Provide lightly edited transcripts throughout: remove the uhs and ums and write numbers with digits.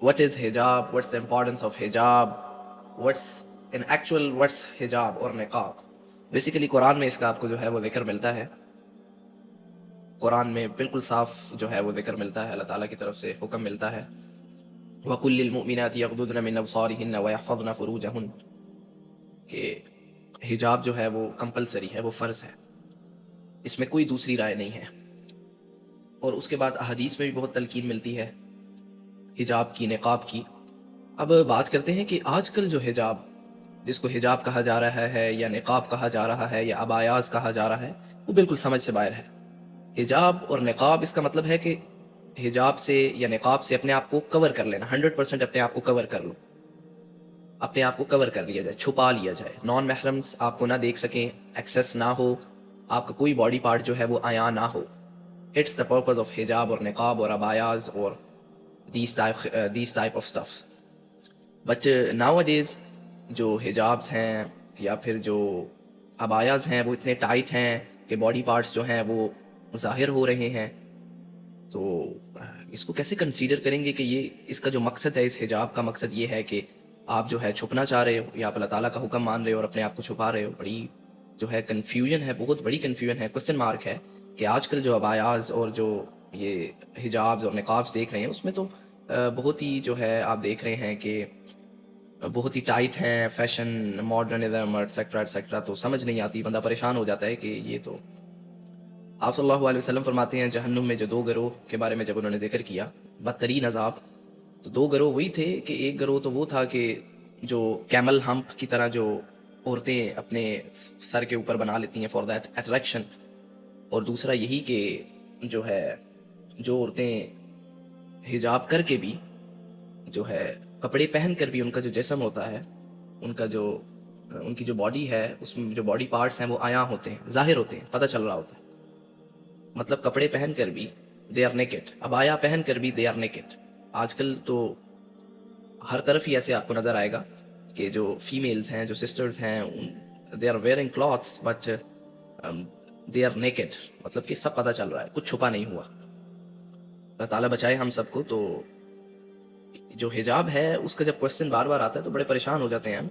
what is hijab, what's the importance of hijab, what's hijab اور نقاب. Basically قرآن میں اس کا آپ کو جو ہے وہ ذکر ملتا ہے. قرآن میں بالکل صاف جو ہے وہ ذکر ملتا ہے, اللہ تعالیٰ کی طرف سے حکم ملتا ہے وَقُلْ لِلْمُؤْمِنَاتِ يَغْضُضْنَ مِنْ أَبْصَارِهِنَّ وَيَحْفَظْنَ فُرُوجَهُنَّ کہ حجاب جو ہے وہ کمپلسری ہے, وہ فرض ہے, اس میں کوئی دوسری رائے نہیں ہے. اور اس کے بعد احادیث میں بھی بہت تلقین ملتی ہے حجاب کی, نقاب کی. اب بات کرتے ہیں کہ آج کل جو حجاب, جس کو حجاب کہا جا رہا ہے یا نقاب کہا جا رہا ہے یا عبایاز کہا جا رہا ہے, وہ بالکل سمجھ سے باہر ہے. حجاب اور نقاب اس کا مطلب ہے کہ حجاب سے یا نقاب سے اپنے آپ کو کور کر لینا, 100% اپنے آپ کو کور کر لو, اپنے آپ کو کور کر لیا جائے, چھپا لیا جائے, نان محرمز آپ کو نہ دیکھ سکیں, ایکسیس نہ ہو, آپ کا کوئی باڈی پارٹ جو ہے وہ عیاں نہ ہو. اٹس دا پرپز آف حجاب اور نقاب اور عبایاز اور these type of stuffs. But nowadays جو حجابس ہیں یا پھر جو عبایاز ہیں وہ اتنے ٹائٹ ہیں کہ باڈی پارٹس جو ہیں وہ ظاہر ہو رہے ہیں. تو اس کو کیسے کنسیڈر کریں گے کہ یہ اس کا جو مقصد ہے, اس حجاب کا مقصد یہ ہے کہ آپ جو ہے چھپنا چاہ رہے ہو یا آپ اللہ تعالیٰ کا حکم مان رہے ہو اور اپنے آپ کو چھپا رہے ہو. بڑی جو ہے کنفیوژن ہے, بہت بڑی کنفیوژن ہے, کوسچن مارک ہے کہ آج کل جو عبایاز اور جو یہ حجابز اور نقابز دیکھ رہے ہیں اس میں تو بہت ہی جو ہے آپ دیکھ رہے ہیں کہ بہت ہی ٹائٹ ہیں, فیشن, ماڈرنزم ایٹسیکٹرا ایٹسیکٹرا. تو سمجھ نہیں آتی, بندہ پریشان ہو جاتا ہے کہ یہ تو. آپ صلی اللہ علیہ وسلم فرماتے ہیں جہنم میں جو 2 گروہ کے بارے میں جب انہوں نے ذکر کیا, بدترین عذاب, تو 2 گروہ وہی تھے کہ ایک گروہ تو وہ تھا کہ جو کیمل ہمپ کی طرح جو عورتیں اپنے سر کے اوپر بنا لیتی ہیں فار دیٹ اٹریکشن, اور دوسرا یہی کہ جو ہے جو عورتیں حجاب کر کے بھی جو ہے کپڑے پہن کر بھی ان کا جو جسم ہوتا ہے, ان کی جو باڈی ہے اس میں جو باڈی پارٹس ہیں وہ عیاں ہوتے ہیں, ظاہر ہوتے ہیں, پتہ چل رہا ہوتا ہے. مطلب کپڑے پہن کر بھی دے آر نیکڈ, عبایا پہن کر بھی دے آر نیکڈ. آج کل تو ہر طرف ہی ایسے آپ کو نظر آئے گا کہ جو فیمیلز ہیں, جو سسٹرز ہیں, they are wearing clothes but they are naked. مطلب کہ سب پتہ چل رہا ہے, کچھ چھپا نہیں ہوا. اللہ تعالیٰ بچائے ہم سب کو. تو جو حجاب ہے اس کا جب کوشچن بار بار آتا ہے تو بڑے پریشان ہو جاتے ہیں ہم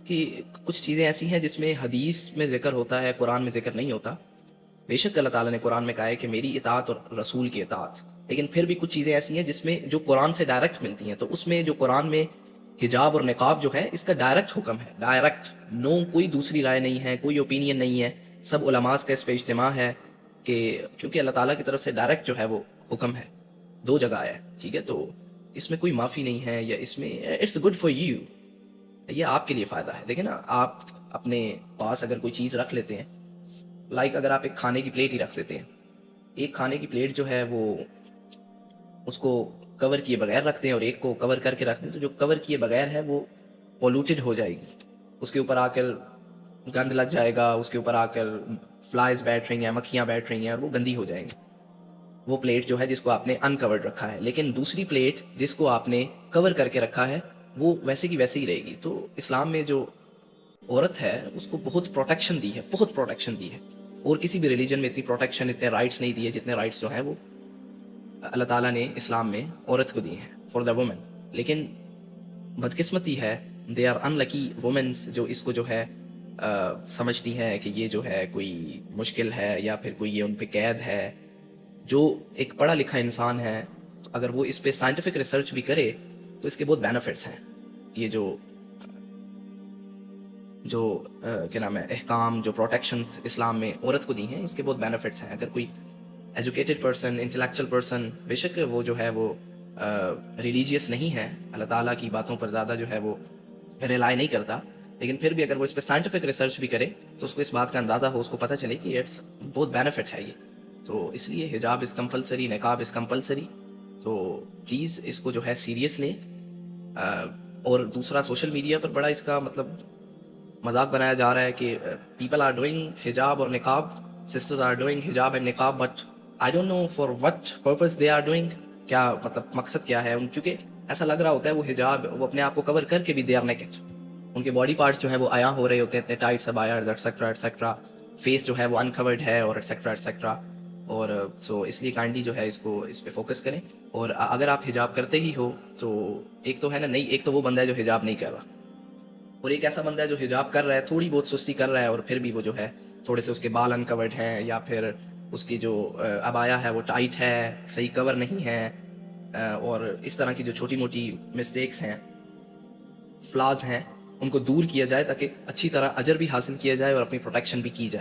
کہ کچھ چیزیں ایسی ہیں جس میں حدیث میں ذکر ہوتا ہے, قرآن میں ذکر نہیں ہوتا. بے شک اللہ تعالیٰ نے قرآن میں کہا ہے کہ میری اطاعت اور رسول کی اطاعت, لیکن پھر بھی کچھ چیزیں ایسی ہیں جس میں جو قرآن سے ڈائریکٹ ملتی ہیں. تو اس میں جو قرآن میں حجاب اور نقاب جو ہے اس کا ڈائریکٹ حکم ہے, ڈائریکٹ, نو کوئی دوسری رائے نہیں ہے, کوئی اوپینین نہیں ہے, سب علماء کا اس پہ اجتماع ہے کہ کیونکہ اللہ تعالیٰ کی طرف سے ڈائریکٹ جو ہے وہ حکم ہے, 2 جگہ آیا ہے, ٹھیک ہے. تو اس میں کوئی معافی نہیں ہے, یا اس میں اٹس گڈ فار یو, یہ آپ کے لیے فائدہ ہے. دیکھیں نا, آپ اپنے پاس اگر کوئی چیز رکھ لیتے ہیں, لائک اگر آپ ایک کھانے کی پلیٹ ہی رکھ دیتے ہیں, ایک کھانے کی پلیٹ جو ہے وہ اس کو کور کیے بغیر رکھتے ہیں اور ایک کو کور کر کے رکھتے ہیں, تو جو کور کیے بغیر ہے وہ پولوٹیڈ ہو جائے گی, اس کے اوپر آ کر گند لگ جائے گا, اس کے اوپر آ کر فلائز بیٹھ رہی ہیں, مکھیاں بیٹھ رہی ہیں, اور وہ گندی ہو جائیں گی. وہ پلیٹ جو ہے جس کو آپ نے انکورڈ رکھا ہے, لیکن دوسری پلیٹ جس کو آپ نے کور کر کے رکھا ہے وہ ویسے کی ویسے ہی رہے گی. تو اسلام میں جو عورت ہے اس کو بہت پروٹیکشن دی ہے, بہت پروٹیکشن دی ہے, اور کسی بھی ریلیجن میں اتنی پروٹیکشن, اتنے رائٹس نہیں دیے جتنے رائٹس جو ہیں وہ اللہ تعالیٰ نے اسلام میں عورت کو دی ہیں, فار دا وومن. لیکن بدقسمتی ہے, they are in lucky women's جو اس کو جو ہے سمجھتی ہیں کہ یہ جو ہے کوئی مشکل ہے یا پھر کوئی یہ ان پہ قید ہے. جو ایک پڑھا لکھا انسان ہے اگر وہ اس پہ سائنٹیفک ریسرچ بھی کرے تو اس کے بہت بینیفٹس ہیں. یہ جو کیا نام ہے احکام, جو پروٹیکشنز اسلام میں عورت کو دی ہیں, اس کے بہت بینیفٹس ہیں. اگر کوئی ایجوکیٹڈ پرسن, انٹلیکچوئل پرسن, بے شک وہ جو ہے وہ ریلیجیس نہیں ہے, اللہ تعالیٰ کی باتوں پر زیادہ جو ہے وہ ریلائی نہیں کرتا, لیکن پھر بھی اگر وہ اس پہ سائنٹیفک ریسرچ بھی کرے تو اس کو اس بات کا اندازہ ہو, اس کو پتہ چلے کہ اٹس بہت بینیفٹ ہے یہ. تو اس لیے حجاب از کمپلسری, نقاب از کمپلسری. تو پلیز اس کو جو ہے سیریس لیں. اور دوسرا, سوشل میڈیا پر بڑا اس کا مطلب مذاق بنایا جا رہا ہے کہ پیپل آر ڈوئنگ حجاب اور نقاب, سسٹرز آر ڈوئنگ حجاب اینڈ نقاب, but I don't know for what purpose they are doing, کیا مطلب مقصد کیا ہے کیونکہ ایسا لگ رہا ہوتا ہے وہ حجاب, وہ اپنے آپ کو کور کر کے بھی دے آر نیکڈ, ان کے باڈی پارٹس جو ہیں وہ عیاں ہو رہے ہوتے ہیں, اتنے ٹائٹ سب آیا ایٹسیکٹرا ایٹسیکٹرا, فیس جو ہے وہ انکورڈ ہے اور ایٹسیکٹرا ایٹسیکٹرا. اور سو اس لیے کائنڈلی جو ہے اس پہ فوکس کریں. اور اگر آپ حجاب کرتے ہی ہو تو ایک تو ہے نا نہیں، ایک تو وہ بندہ ہے جو حجاب نہیں کر رہا، اور ایک ایسا بندہ ہے جو حجاب کر رہا ہے، تھوڑی بہت سستی کر رہا ہے، اور پھر بھی وہ جو ہے تھوڑے سے اس کے بال انکورڈ ہیں، یا پھر اس کی جو عبایا ہے وہ ٹائٹ ہے، صحیح کور نہیں ہے، اور اس طرح کی جو چھوٹی موٹی مسٹیکس ہیں، فلاز ہیں، ان کو دور کیا جائے تاکہ اچھی طرح اجر بھی حاصل کیا جائے اور اپنی پروٹیکشن بھی کی جائے.